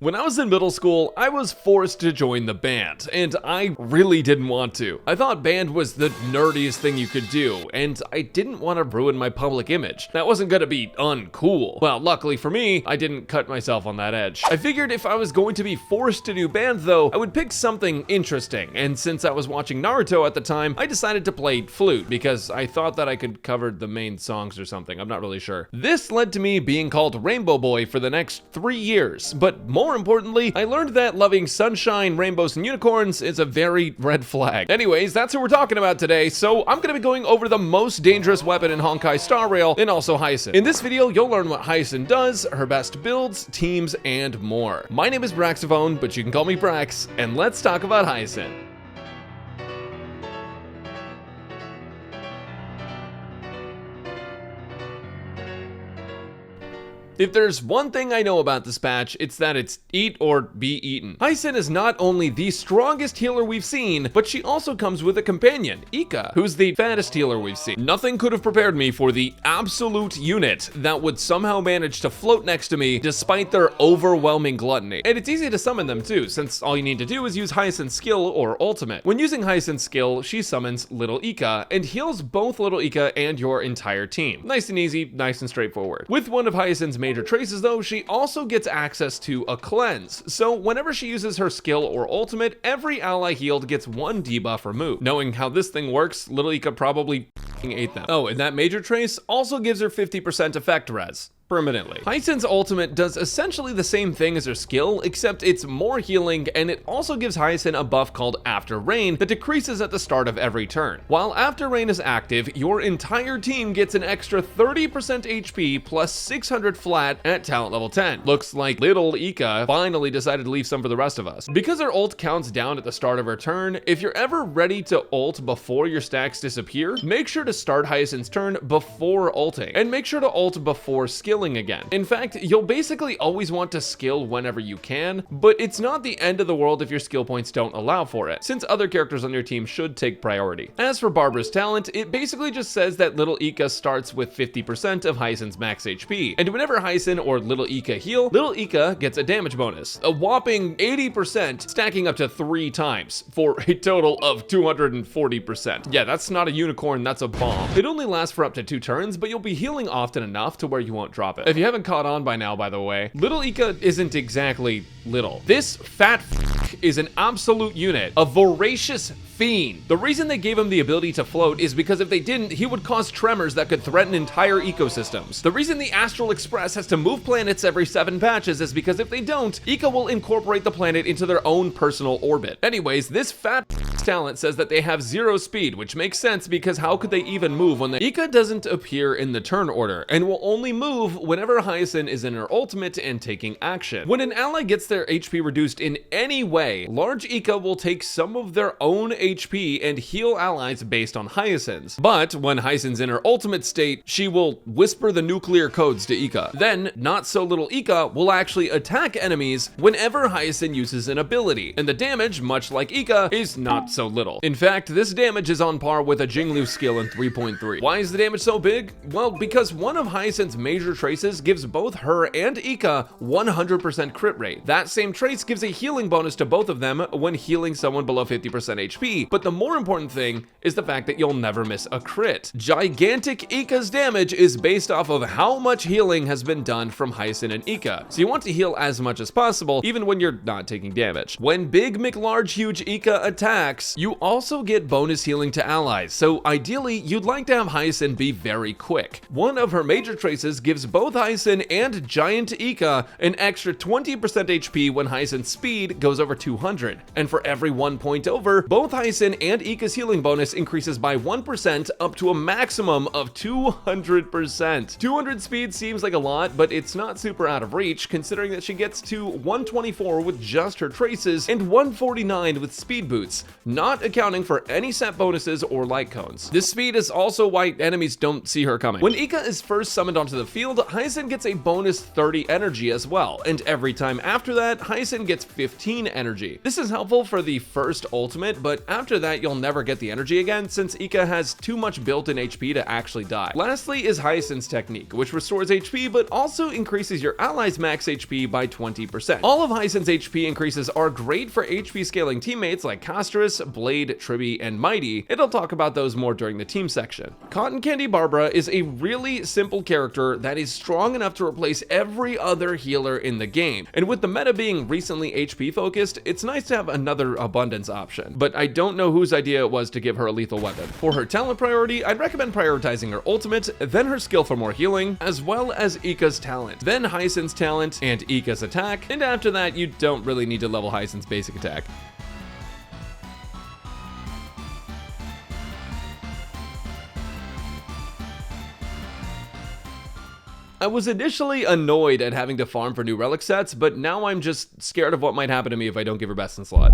When I was in middle school, I was forced to join the band, and I really didn't want to. I thought band was the nerdiest thing you could do, and I didn't want to ruin my public image. That wasn't gonna be uncool. Well, luckily for me, I didn't cut myself on that edge. I figured if I was going to be forced to do band though, I would pick something interesting, and since I was watching Naruto at the time, I decided to play flute because I thought that I could cover the main songs or something. I'm not really sure. This led to me being called Rainbow Boy for the next 3 years, but more importantly, I learned that loving sunshine, rainbows, and unicorns is a very red flag. Anyways, that's what we're talking about today, so I'm gonna be going over the most dangerous weapon in Honkai Star Rail, and also Hyacine. In this video, you'll learn what Hyacine does, her best builds, teams, and more. My name is Braxophone, but you can call me Brax, and let's talk about Hyacine. If there's one thing I know about this patch, it's that it's eat or be eaten. Hyacine is not only the strongest healer we've seen, but she also comes with a companion, Ika, who's the fattest healer we've seen. Nothing could have prepared me for the absolute unit that would somehow manage to float next to me despite their overwhelming gluttony. And it's easy to summon them too, since all you need to do is use Hyacine's skill or ultimate. When using Hyacine's skill, she summons Little Ika and heals both Little Ika and your entire team. Nice and easy, nice and straightforward. With one of Hyacine's major traces though, she also gets access to a cleanse. So whenever she uses her skill or ultimate, every ally healed gets 1 debuff removed. Knowing how this thing works, Little Ika probably ate them. Oh, and that major trace also gives her 50% effect res. Permanently. Hyacine's ultimate does essentially the same thing as her skill, except it's more healing, and it also gives Hyacine a buff called After Rain that decreases at the start of every turn. While After Rain is active, your entire team gets an extra 30% HP plus 600 flat at talent level 10. Looks like Little Ika finally decided to leave some for the rest of us. Because her ult counts down at the start of her turn, if you're ever ready to ult before your stacks disappear, make sure to start Hyacine's turn before ulting, and make sure to ult before skilling again. In fact, you'll basically always want to skill whenever you can, but it's not the end of the world if your skill points don't allow for it, since other characters on your team should take priority. As for Barbara's talent, it basically just says that Little Ika starts with 50% of Hyacine's max HP, and whenever Hyacine or Little Ika heal, Little Ika gets a damage bonus, a whopping 80%, stacking up to 3 times, for a total of 240%. Yeah, that's not a unicorn, that's a bomb. It only lasts for up to 2 turns, but you'll be healing often enough to where you won't drop it. If you haven't caught on by now, by the way, Little Ika isn't exactly little. This fat is an absolute unit, a voracious fiend. The reason they gave him the ability to float is because if they didn't, he would cause tremors that could threaten entire ecosystems. The reason the Astral Express has to move planets every 7 patches is because if they don't, Ika will incorporate the planet into their own personal orbit. Anyways, this fat talent says that they have 0 speed, which makes sense because how could they even move when Ika doesn't appear in the turn order and will only move whenever Hyacine is in her ultimate and taking action. When an ally gets their HP reduced in any way, large Ika will take some of their own HP and heal allies based on Hyacine's. But when Hyacine's in her ultimate state, she will whisper the nuclear codes to Ika. Then, not so little Ika will actually attack enemies whenever Hyacine uses an ability, and the damage, much like Ika, is not so little. In fact, this damage is on par with a Jinglu skill in 3.3. Why is the damage so big? Well, because one of Hyacine's major traces gives both her and Ika 100% crit rate. That same trace gives a healing bonus to both of them when healing someone below 50% HP, but the more important thing is the fact that you'll never miss a crit. Gigantic Ika's damage is based off of how much healing has been done from Hyacine and Ika, so you want to heal as much as possible even when you're not taking damage. When Big McLarge Huge Ika attacks, you also get bonus healing to allies, so ideally you'd like to have Hyacine be very quick. One of her major traces gives both Hyacine and Giant Ika an extra 20% HP when Hyacine's speed goes over 200, and for every 1 point over, both Hyacine and Ika's healing bonus increases by 1% up to a maximum of 200%. 200 speed seems like a lot, but it's not super out of reach considering that she gets to 124 with just her traces and 149 with speed boots. not accounting for any set bonuses or light cones. This speed is also why enemies don't see her coming. When Ika is first summoned onto the field, Hyacine gets a bonus 30 energy as well, and every time after that, Hyacine gets 15 energy. This is helpful for the first ultimate, but after that you'll never get the energy again since Ika has too much built-in HP to actually die. Lastly is Hyacine's technique, which restores HP but also increases your allies' max HP by 20%. All of Hyacine's HP increases are great for HP scaling teammates like Castrus, Blade, Triby, and Mighty, and I'll talk about those more during the team section. Cotton Candy Barbara is a really simple character that is strong enough to replace every other healer in the game, and with the meta being recently HP focused, it's nice to have another abundance option, but I don't know whose idea it was to give her a lethal weapon. For her talent priority, I'd recommend prioritizing her ultimate, then her skill for more healing, as well as Ika's talent, then Hyacine's talent and Ika's attack, and after that you don't really need to level Hyacine's basic attack. I was initially annoyed at having to farm for new relic sets, but now I'm just scared of what might happen to me if I don't give her best in slot.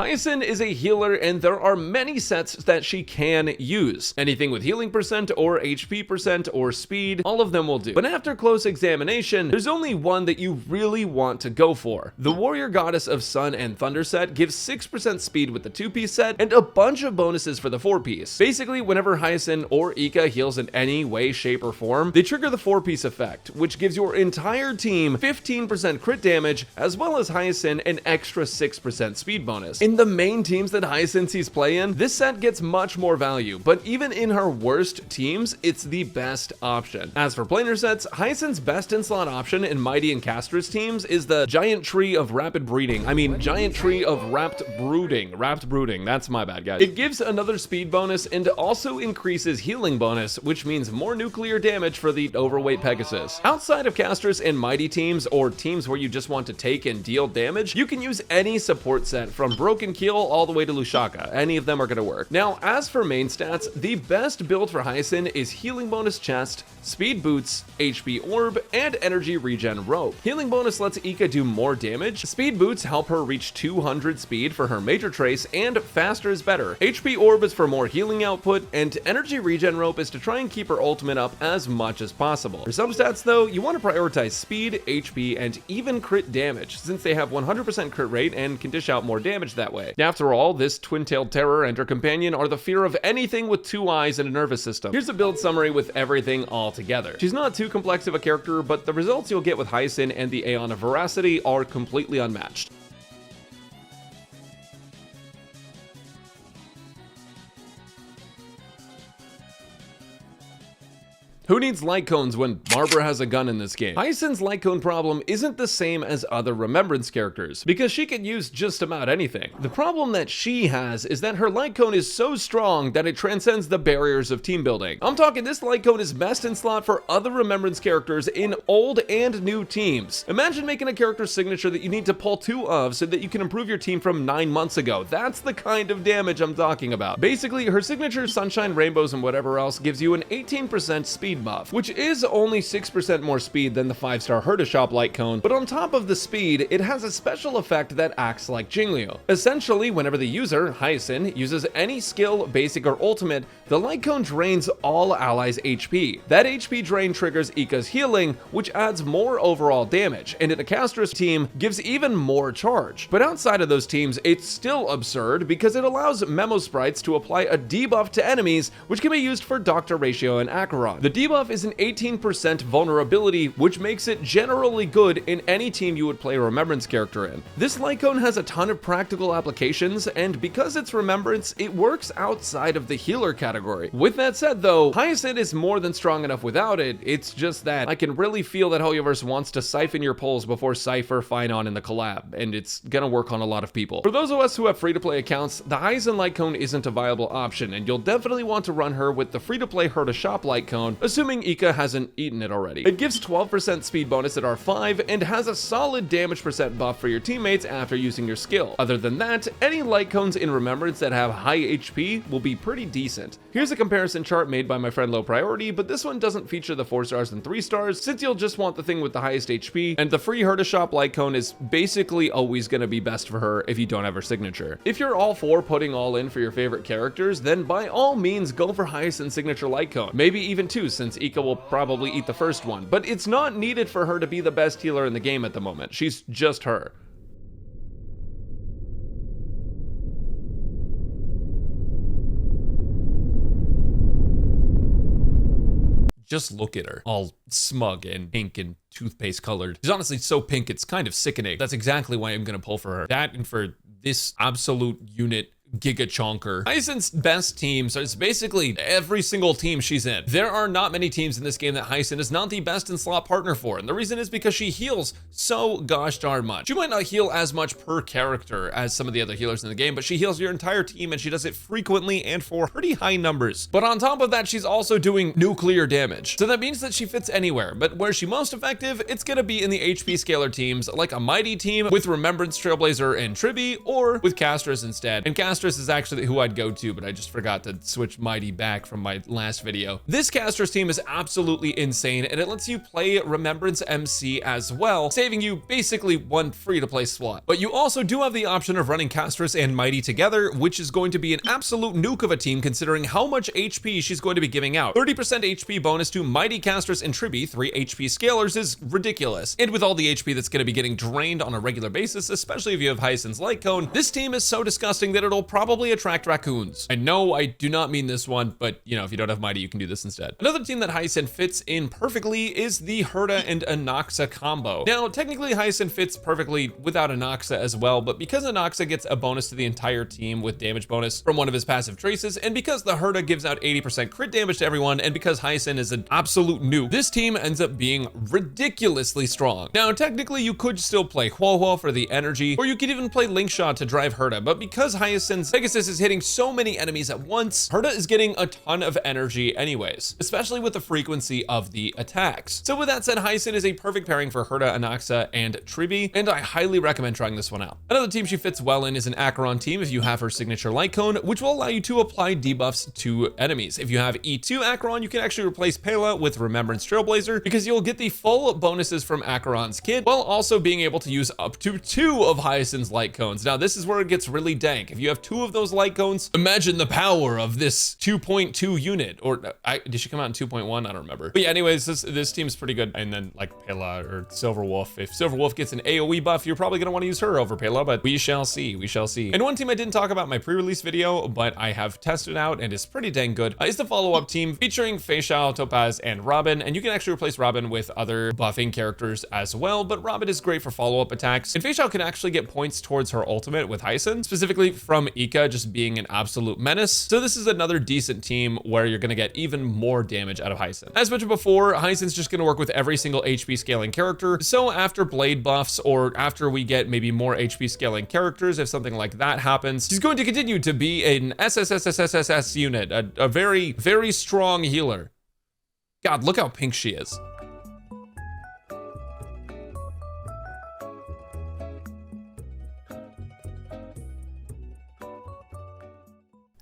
Hyacine is a healer, and there are many sets that she can use. Anything with healing percent or HP percent or speed, all of them will do. But after close examination, there's only one that you really want to go for. The Warrior Goddess of Sun and Thunder set gives 6% speed with the 2-piece set and a bunch of bonuses for the 4-piece. Basically, whenever Hyacine or Ika heals in any way, shape, or form, they trigger the 4-piece effect, which gives your entire team 15% crit damage, as well as Hyacine an extra 6% speed bonus. In the main teams that Hyacine sees play in, this set gets much more value, but even in her worst teams, it's the best option. As for planar sets, Hyacine's best in-slot option in Mighty and Castrus teams is the Giant Tree of Rapid Breeding. Giant Tree of Wrapped Brooding. Wrapped Brooding, that's my bad, guys. It gives another speed bonus and also increases healing bonus, which means more nuclear damage for the overweight Pegasus. Outside of Castrus and Mighty teams, or teams where you just want to take and deal damage, you can use any support set from Broken Keel all the way to Lushaka. Any of them are going to work. Now, as for main stats, the best build for Hyacine is Healing Bonus Chest, Speed Boots, HP Orb, and Energy Regen Rope. Healing Bonus lets Ika do more damage, Speed Boots help her reach 200 speed for her major trace, and faster is better. HP Orb is for more healing output, and Energy Regen Rope is to try and keep her ultimate up as much as possible. For some stats though, you want to prioritize speed, HP, and even crit damage, since they have 100% crit rate and can dish out more damage that way. After all, this twin-tailed terror and her companion are the fear of anything with 2 eyes and a nervous system. Here's a build summary with everything all together. She's not too complex of a character, but the results you'll get with Hyacine and the Aeon of Veracity are completely unmatched. Who needs light cones when Barbara has a gun in this game? Hyacine's light cone problem isn't the same as other Remembrance characters, because she can use just about anything. The problem that she has is that her light cone is so strong that it transcends the barriers of team building. I'm talking this light cone is best in slot for other Remembrance characters in old and new teams. Imagine making a character signature that you need to pull 2 of so that you can improve your team from 9 months ago. That's the kind of damage I'm talking about. Basically, her signature Sunshine, Rainbows, and whatever else gives you an 18% speed buff, which is only 6% more speed than the 5-star Hertashop light cone, but on top of the speed, it has a special effect that acts like Jingliu. Essentially, whenever the user, Hyacine, uses any skill, basic, or ultimate, the light cone drains all allies' HP. That HP drain triggers Ika's healing, which adds more overall damage, and in a Castrus team, gives even more charge. But outside of those teams, it's still absurd because it allows Memo Sprites to apply a debuff to enemies, which can be used for Dr. Ratio and Acheron. The debuff is an 18% vulnerability, which makes it generally good in any team you would play a Remembrance character in. This light cone has a ton of practical applications, and because it's Remembrance, it works outside of the healer category. With that said though, Hyacine is more than strong enough without it. It's just that I can really feel that Hoyoverse wants to siphon your pulls before Cypher, Finon, and the collab, and it's gonna work on a lot of people. For those of us who have free-to-play accounts, the Hyacine light cone isn't a viable option, and you'll definitely want to run her with the free-to-play Hertashop light cone, assuming assuming Ika hasn't eaten it already. It gives 12% speed bonus at R5 and has a solid damage percent buff for your teammates after using your skill. Other than that, any light cones in Remembrance that have high HP will be pretty decent. Here's a comparison chart made by my friend Low Priority, but this one doesn't feature the 4 stars and 3 stars since you'll just want the thing with the highest HP, and the free Herta Shop light cone is basically always going to be best for her if you don't have her signature. If you're all for putting all in for your favorite characters, then by all means go for Hyacine's signature light cone. Maybe even 2 since Ika will probably eat the first one, but it's not needed for her to be the best healer in the game at the moment. She's just her. Just look at her, all smug and pink and toothpaste colored. She's honestly so pink, it's kind of sickening. That's exactly why I'm gonna pull for her. That and for this absolute unit Giga Chonker. Hyacine's best teams is basically every single team she's in. There are not many teams in this game that Hyacine is not the best in slot partner for, and the reason is because she heals so gosh darn much. She might not heal as much per character as some of the other healers in the game, but she heals your entire team and she does it frequently and for pretty high numbers. But on top of that, she's also doing nuclear damage. So that means that she fits anywhere, but where she's most effective, it's gonna be in the HP scaler teams, like a Mighty team with Remembrance, Trailblazer, and Tribi, or with Castris instead. And Castris is actually who I'd go to, but I just forgot to switch Mighty back from my last video. This Castris team is absolutely insane, and it lets you play Remembrance MC as well, saving you basically one free-to-play slot. But you also do have the option of running Castris and Mighty together, which is going to be an absolute nuke of a team considering how much HP she's going to be giving out. 30% HP bonus to Mighty, Castris, and Tribi, 3 HP scalers, is ridiculous. And with all the HP that's going to be getting drained on a regular basis, especially if you have Hyacine's light cone, this team is so disgusting that it'll probably attract raccoons. I know I do not mean this one, but you know, if you don't have Mighty, you can do this instead. Another team that Hyacine fits in perfectly is the Herta and Anaxa combo. Now, technically Hyacine fits perfectly without Anaxa as well, but because Anaxa gets a bonus to the entire team with damage bonus from one of his passive traces, and because the Herta gives out 80% crit damage to everyone, and because Hyacine is an absolute nuke, this team ends up being ridiculously strong. Now, technically you could still play Huohuo for the energy, or you could even play Linkshot to drive Herta, but because Hyacine's Pegasus is hitting so many enemies at once, Herta is getting a ton of energy anyways, especially with the frequency of the attacks. So with that said, Hyacine is a perfect pairing for Herta, Anaxa, and Tribi, and I highly recommend trying this one out. Another team she fits well in is an Acheron team if you have her signature light cone, which will allow you to apply debuffs to enemies. If you have E2 Acheron, you can actually replace Pela with Remembrance Trailblazer because you'll get the full bonuses from Acheron's kit while also being able to use up to 2 of Hyacine's light cones. Now this is where it gets really dank. If you have 2 of those light cones, imagine the power of this 2.2 unit, or did she come out in 2.1? I don't remember. But yeah, anyways, this team's pretty good. And then like Pela or Silver Wolf, if Silver Wolf gets an AoE buff, you're probably gonna want to use her over Pela, but we shall see, we shall see. And one team I didn't talk about in my pre-release video, but I have tested out and is pretty dang good, is the follow-up team featuring Feixiao, Topaz, and Robin, and you can actually replace Robin with other buffing characters as well, but Robin is great for follow-up attacks, and Feixiao can actually get points towards her ultimate with Hyacine, specifically from Ika just being an absolute menace. So this is another decent team where you're gonna get even more damage out of Hyacine. As mentioned before, Hyacine's just gonna work with every single HP scaling character, so after blade buffs or after we get maybe more HP scaling characters, if something like that happens, she's going to continue to be an SSSSSSS unit, a very, very strong healer. God, look how pink she is.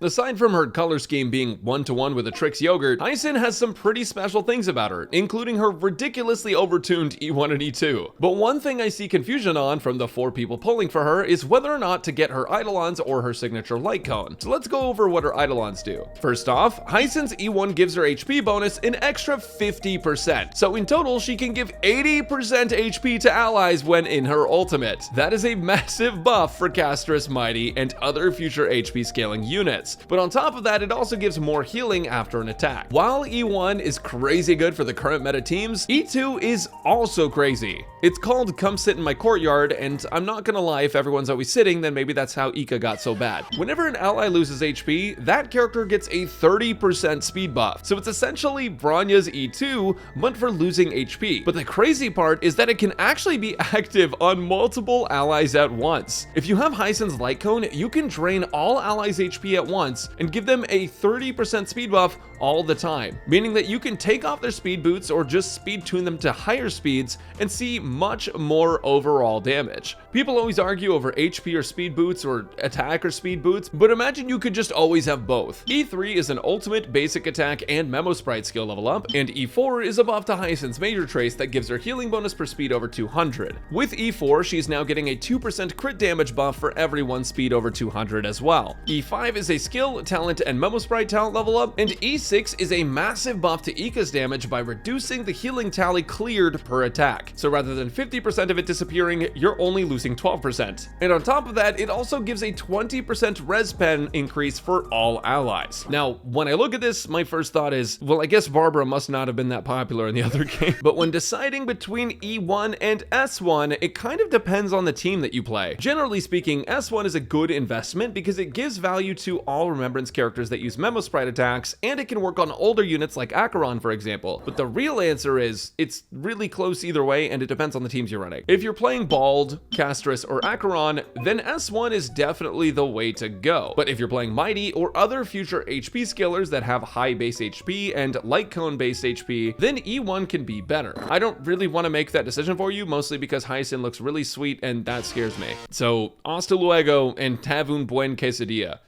Aside from her color scheme being one-to-one with a Trix yogurt, Hyacine has some pretty special things about her, including her ridiculously overtuned E1 and E2. But one thing I see confusion on from the 4 people polling for her is whether or not to get her Eidolons or her signature light cone. So let's go over what her Eidolons do. First off, Hyacine's E1 gives her HP bonus an extra 50%. So in total, she can give 80% HP to allies when in her ultimate. That is a massive buff for Castris, Mighty, and other future HP scaling units. But on top of that, it also gives more healing after an attack. While E1 is crazy good for the current meta teams, E2 is also crazy. It's called Come Sit in My Courtyard, and I'm not gonna lie, if everyone's always sitting, then maybe that's how Ika got so bad. Whenever an ally loses HP, that character gets a 30% speed buff. So it's essentially Bronya's E2, but for losing HP. But the crazy part is that it can actually be active on multiple allies at once. If you have Hyacine's light cone, you can drain all allies' HP at once and give them a 30% speed buff all the time, meaning that you can take off their speed boots or just speed tune them to higher speeds and see much more overall damage. People always argue over HP or speed boots or attack or speed boots, but imagine you could just always have both. E3 is an ultimate basic attack and memo sprite skill level up, and E4 is a buff to Hyacine's major trace that gives her healing bonus per speed over 200. With E4, she's now getting a 2% crit damage buff for every one speed over 200 as well. E5 is a skill, talent, and memo sprite talent level up, and E6 is a massive buff to Ika's damage by reducing the healing tally cleared per attack. So rather than 50% of it disappearing, you're only losing 12%. And on top of that, it also gives a 20% res pen increase for all allies. Now, when I look at this, my first thought is, well, I guess Barbara must not have been that popular in the other game. But when deciding between E1 and S1, it kind of depends on the team that you play. Generally speaking, S1 is a good investment because it gives value to all Remembrance characters that use Memo Sprite attacks, and it can work on older units like Acheron, for example. But the real answer is, it's really close either way, and it depends on the teams you're running. If you're playing Bald, Castris, or Acheron, then S1 is definitely the way to go. But if you're playing Mighty or other future HP skillers that have high base HP and light cone based HP, then E1 can be better. I don't really want to make that decision for you, mostly because Hyacine looks really sweet and that scares me. So, hasta luego and have un buen quesadilla.